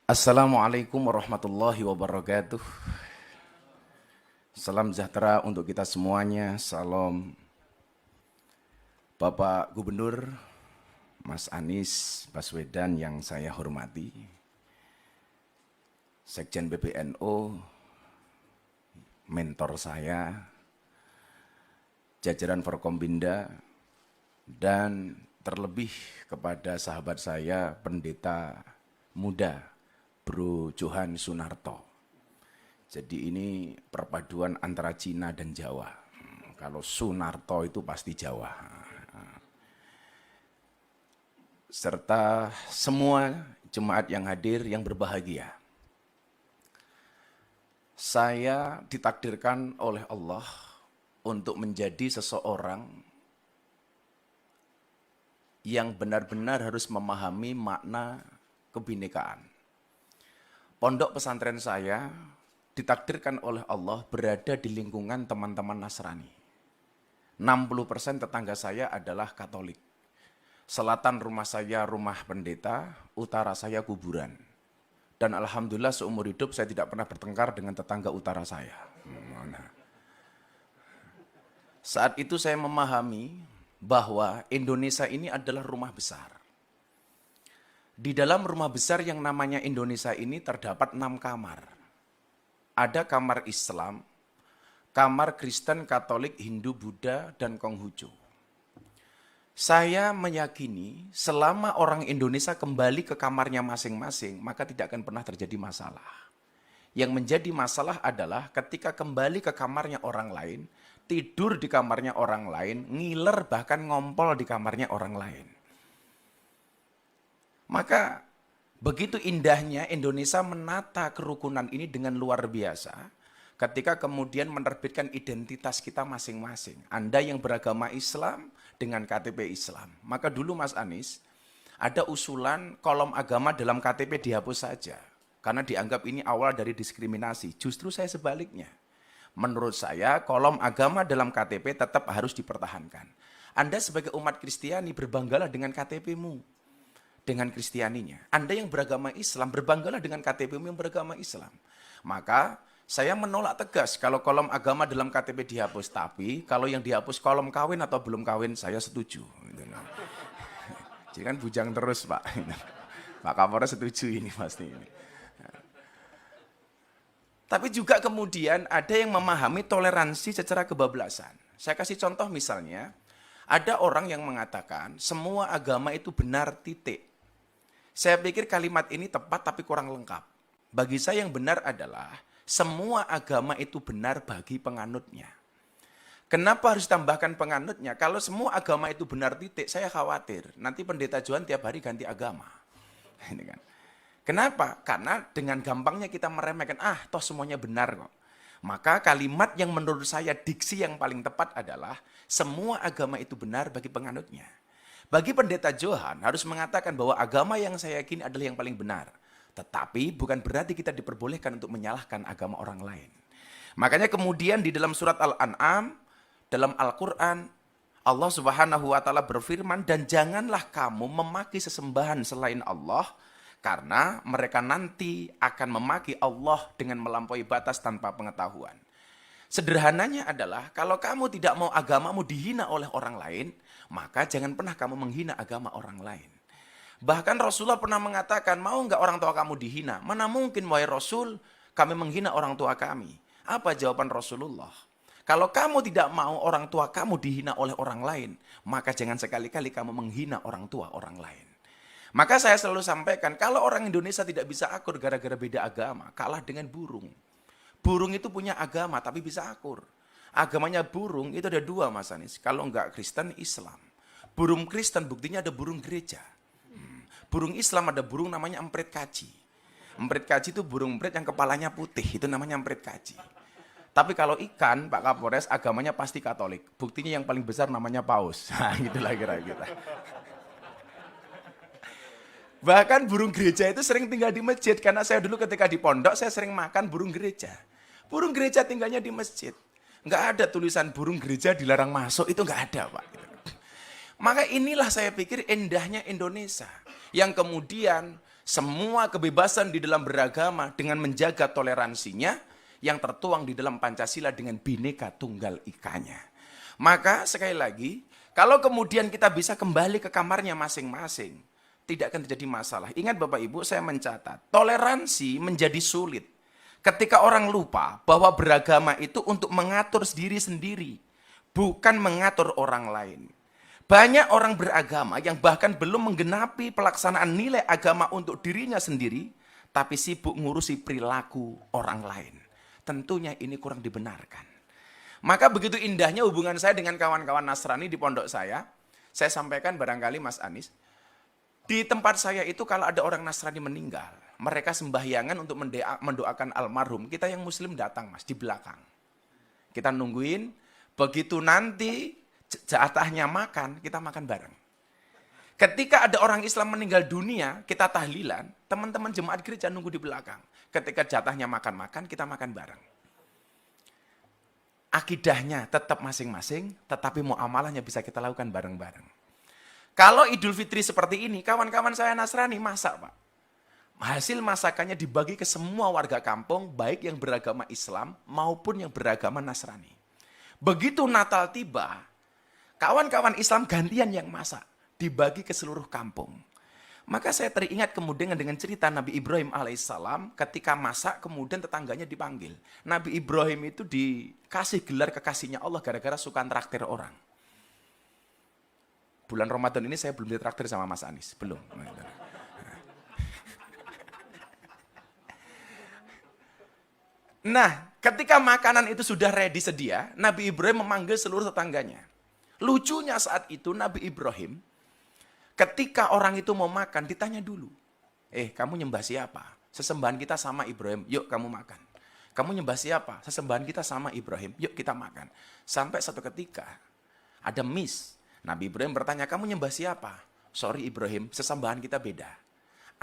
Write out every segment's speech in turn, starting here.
Assalamualaikum warahmatullahi wabarakatuh. Salam sejahtera untuk kita semuanya. Salam Bapak Gubernur Mas Anies Baswedan yang saya hormati, Sekjen PBNU, mentor saya, jajaran Forkombinda, dan terlebih kepada sahabat saya, pendeta muda, Bro Johan Sunarto. Jadi ini perpaduan antara Cina dan Jawa. Kalau Sunarto itu pasti Jawa. Serta semua jemaat yang hadir yang berbahagia. Saya ditakdirkan oleh Allah untuk menjadi seseorang yang benar-benar harus memahami makna kebinekaan. Pondok pesantren saya ditakdirkan oleh Allah berada di lingkungan teman-teman Nasrani. 60% tetangga saya adalah Katolik. Selatan rumah saya rumah pendeta, utara saya kuburan. Dan alhamdulillah seumur hidup saya tidak pernah bertengkar dengan tetangga utara saya. Saat itu saya memahami bahwa Indonesia ini adalah rumah besar. Di dalam rumah besar yang namanya Indonesia ini terdapat 6 kamar. Ada kamar Islam, kamar Kristen, Katolik, Hindu, Buddha, dan Konghucu. Saya meyakini selama orang Indonesia kembali ke kamarnya masing-masing, maka tidak akan pernah terjadi masalah. Yang menjadi masalah adalah ketika kembali ke kamarnya orang lain, tidur di kamarnya orang lain, ngiler bahkan ngompol di kamarnya orang lain. Maka begitu indahnya Indonesia menata kerukunan ini dengan luar biasa ketika kemudian menerbitkan identitas kita masing-masing. Anda yang beragama Islam dengan KTP Islam. Maka dulu Mas Anies ada usulan kolom agama dalam KTP dihapus saja. Karena dianggap ini awal dari diskriminasi. Justru saya sebaliknya. Menurut saya kolom agama dalam KTP tetap harus dipertahankan. Anda sebagai umat Kristiani berbanggalah dengan KTP-mu. Dengan Kristianinya. Anda yang beragama Islam, berbanggalah dengan KTP-mu yang beragama Islam. Maka saya menolak tegas kalau kolom agama dalam KTP dihapus. Tapi kalau yang dihapus kolom kawin atau belum kawin, saya setuju. Jadi kan bujang terus Pak. Pak Kapolres setuju ini pasti ini. Tapi juga kemudian ada yang memahami toleransi secara kebablasan. Saya kasih contoh misalnya, ada orang yang mengatakan semua agama itu benar titik. Saya pikir kalimat ini tepat tapi kurang lengkap. Bagi saya yang benar adalah semua agama itu benar bagi penganutnya. Kenapa harus tambahkan penganutnya? Kalau semua agama itu benar titik, saya khawatir. Nanti pendeta Johan tiap hari ganti agama. Ini kan. Kenapa? Karena dengan gampangnya kita meremehkan, toh semuanya benar kok. Maka kalimat yang menurut saya diksi yang paling tepat adalah semua agama itu benar bagi penganutnya. Bagi pendeta Johan harus mengatakan bahwa agama yang saya yakini adalah yang paling benar. Tetapi bukan berarti kita diperbolehkan untuk menyalahkan agama orang lain. Makanya kemudian di dalam surat Al-An'am, dalam Al-Quran, Allah Subhanahu wa Ta'ala berfirman, dan janganlah kamu memaki sesembahan selain Allah, karena mereka nanti akan memaki Allah dengan melampaui batas tanpa pengetahuan. Sederhananya adalah, kalau kamu tidak mau agamamu dihina oleh orang lain, maka jangan pernah kamu menghina agama orang lain. Bahkan Rasulullah pernah mengatakan, mau nggak orang tua kamu dihina? Mana mungkin, wahai Rasul, kami menghina orang tua kami. Apa jawaban Rasulullah? Kalau kamu tidak mau orang tua kamu dihina oleh orang lain, maka jangan sekali-kali kamu menghina orang tua orang lain. Maka saya selalu sampaikan, kalau orang Indonesia tidak bisa akur gara-gara beda agama, kalah dengan burung. Burung itu punya agama tapi bisa akur. Agamanya burung itu ada 2 Mas Anies. Kalau enggak Kristen, Islam. Burung Kristen buktinya ada burung gereja. Burung Islam ada burung namanya emprit kaji. Emprit kaji itu burung emprit yang kepalanya putih. Itu namanya emprit kaji. Tapi kalau ikan, Pak Kapolres, agamanya pasti Katolik. Buktinya yang paling besar namanya paus. Nah, gitulah kira-kira. Bahkan burung gereja itu sering tinggal di masjid. Karena saya dulu ketika di pondok, saya sering makan burung gereja. Burung gereja tinggalnya di masjid. Nggak ada tulisan burung gereja dilarang masuk, itu nggak ada Pak. Maka inilah saya pikir indahnya Indonesia. Yang kemudian semua kebebasan di dalam beragama dengan menjaga toleransinya yang tertuang di dalam Pancasila dengan Bhinneka Tunggal Ikanya. Maka sekali lagi, kalau kemudian kita bisa kembali ke kamarnya masing-masing, tidak akan terjadi masalah. Ingat Bapak Ibu, saya mencatat, toleransi menjadi sulit ketika orang lupa bahwa beragama itu untuk mengatur diri sendiri, bukan mengatur orang lain. Banyak orang beragama yang bahkan belum menggenapi pelaksanaan nilai agama untuk dirinya sendiri, tapi sibuk ngurusi perilaku orang lain. Tentunya ini kurang dibenarkan. Maka begitu indahnya hubungan saya dengan kawan-kawan Nasrani di pondok saya sampaikan barangkali Mas Anies, di tempat saya itu kalau ada orang Nasrani meninggal, mereka sembahyangan untuk mendoakan almarhum, kita yang Muslim datang Mas, di belakang. Kita nungguin, begitu nanti jatahnya makan, kita makan bareng. Ketika ada orang Islam meninggal dunia, kita tahlilan, teman-teman jemaat gereja nunggu di belakang. Ketika jatahnya makan-makan, kita makan bareng. Akidahnya tetap masing-masing, tetapi muamalahnya bisa kita lakukan bareng-bareng. Kalau Idul Fitri seperti ini, kawan-kawan saya Nasrani masak Pak. Hasil masakannya dibagi ke semua warga kampung, baik yang beragama Islam maupun yang beragama Nasrani. Begitu Natal tiba, kawan-kawan Islam gantian yang masak, dibagi ke seluruh kampung. Maka saya teringat kemudian dengan cerita Nabi Ibrahim alaihissalam ketika masak kemudian tetangganya dipanggil. Nabi Ibrahim itu dikasih gelar kekasihnya Allah gara-gara suka traktir orang. Bulan Ramadan ini saya belum ditraktir sama Mas Anies, belum. Nah, ketika makanan itu sudah ready sedia, Nabi Ibrahim memanggil seluruh tetangganya. Lucunya saat itu Nabi Ibrahim, ketika orang itu mau makan, ditanya dulu. Kamu nyembah siapa? Sesembahan kita sama Ibrahim, yuk kamu makan. Kamu nyembah siapa? Sesembahan kita sama Ibrahim, yuk kita makan. Sampai satu ketika, ada miss. Nabi Ibrahim bertanya, kamu nyembah siapa? Sorry Ibrahim, sesembahan kita beda.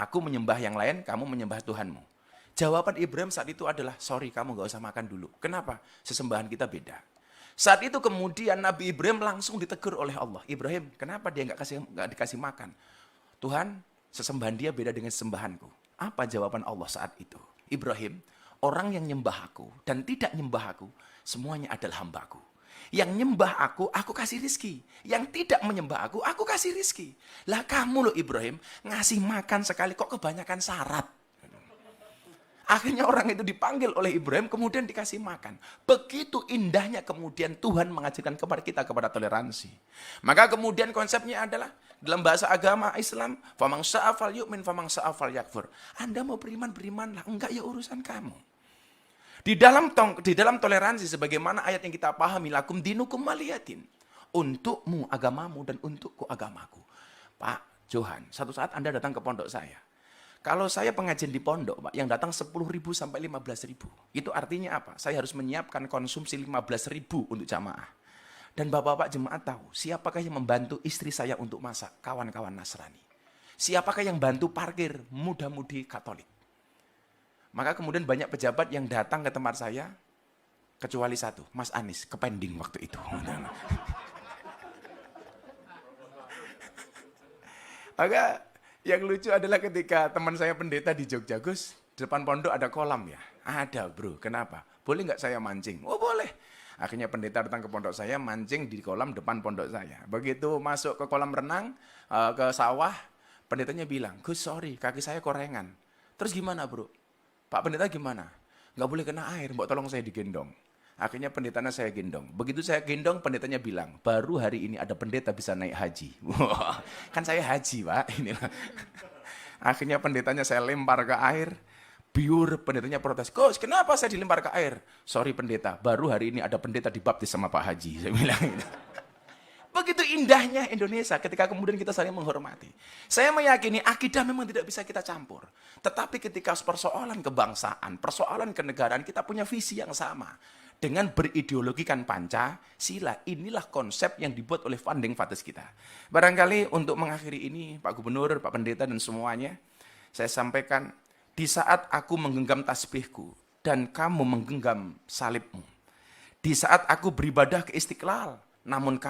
Aku menyembah yang lain, kamu menyembah Tuhanmu. Jawaban Ibrahim saat itu adalah, sorry kamu gak usah makan dulu. Kenapa? Sesembahan kita beda. Saat itu kemudian Nabi Ibrahim langsung ditegur oleh Allah. Ibrahim, kenapa dia nggak dikasih makan? Tuhan, sesembahan dia beda dengan sesembahanku. Apa jawaban Allah saat itu? Ibrahim, orang yang nyembah aku dan tidak nyembah aku, semuanya adalah hambaku. Yang nyembah aku kasih rizki. Yang tidak menyembah aku kasih rizki. Lah kamu loh Ibrahim, ngasih makan sekali kok kebanyakan syarat. Akhirnya orang itu dipanggil oleh Ibrahim, kemudian dikasih makan. Begitu indahnya kemudian Tuhan mengajarkan kepada kita kepada toleransi. Maka kemudian konsepnya adalah, dalam bahasa agama Islam, famang sya'afal yu'min, famang sya'afal yakfur. Anda mau beriman, berimanlah. Enggak ya urusan kamu. Di dalam toleransi, sebagaimana ayat yang kita pahami, lakum dinukum waliyatin. Untukmu agamamu dan untukku agamaku. Pak Johan, satu saat Anda datang ke pondok saya. Kalau saya pengajian di pondok, Pak, yang datang 10.000 sampai 15.000. Itu artinya apa? Saya harus menyiapkan konsumsi 15.000 untuk jamaah. Dan Bapak-bapak jemaat tahu, siapakah yang membantu istri saya untuk masak? Kawan-kawan Nasrani. Siapakah yang bantu parkir? Muda-mudi Katolik. Maka kemudian banyak pejabat yang datang ke tempat saya, kecuali satu, Mas Anies, kepending waktu itu. Maka yang lucu adalah ketika teman saya pendeta di Jogja, Gus, di depan pondok ada kolam ya? Ada bro, kenapa? Boleh nggak saya mancing? Oh boleh. Akhirnya pendeta datang ke pondok saya, mancing di kolam depan pondok saya. Begitu masuk ke kolam renang, ke sawah, pendetanya bilang, Gus sorry, kaki saya korengan. Terus gimana bro? Pak pendeta gimana? Nggak boleh kena air, mbok tolong saya digendong. Akhirnya pendetanya saya gendong. Begitu saya gendong, pendetanya bilang, baru hari ini ada pendeta bisa naik haji. Wah, kan saya haji, Pak. Inilah. Akhirnya pendetanya saya lempar ke air. Biur, pendetanya protes. Gus, kenapa saya dilempar ke air? Sorry pendeta, baru hari ini ada pendeta dibaptis sama Pak Haji. Saya bilang gitu. Begitu indahnya Indonesia ketika kemudian kita saling menghormati. Saya meyakini akidah memang tidak bisa kita campur. Tetapi ketika persoalan kebangsaan, persoalan kenegaraan, kita punya visi yang sama. Dengan berideologikan Pancasila, inilah konsep yang dibuat oleh founding fathers kita. Barangkali untuk mengakhiri ini, Pak Gubernur, Pak Pendeta, dan semuanya, saya sampaikan, di saat aku menggenggam tasbihku, dan kamu menggenggam salibmu, di saat aku beribadah ke Istiqlal, namun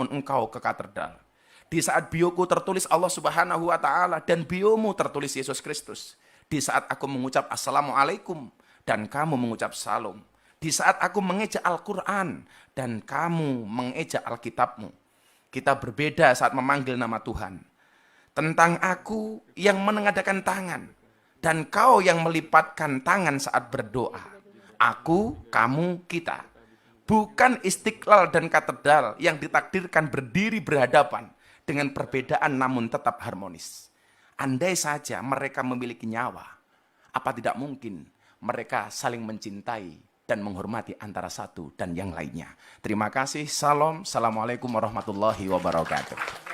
engkau ke katedral, Di saat bioku tertulis Allah Subhanahu wa taala dan biomu tertulis Yesus Kristus. Di saat aku mengucap assalamualaikum dan kamu mengucap salam. Di saat aku mengeja Al-Qur'an dan kamu mengeja Alkitabmu. Kita berbeda saat memanggil nama Tuhan. Tentang aku yang menengadakan tangan dan kau yang melipatkan tangan saat berdoa. Aku, kamu, kita. Bukan istiqlal dan katedral yang ditakdirkan berdiri berhadapan dengan perbedaan namun tetap harmonis. Andai saja mereka memiliki nyawa, apa tidak mungkin mereka saling mencintai dan menghormati antara satu dan yang lainnya. Terima kasih. Salam. Assalamualaikum warahmatullahi wabarakatuh.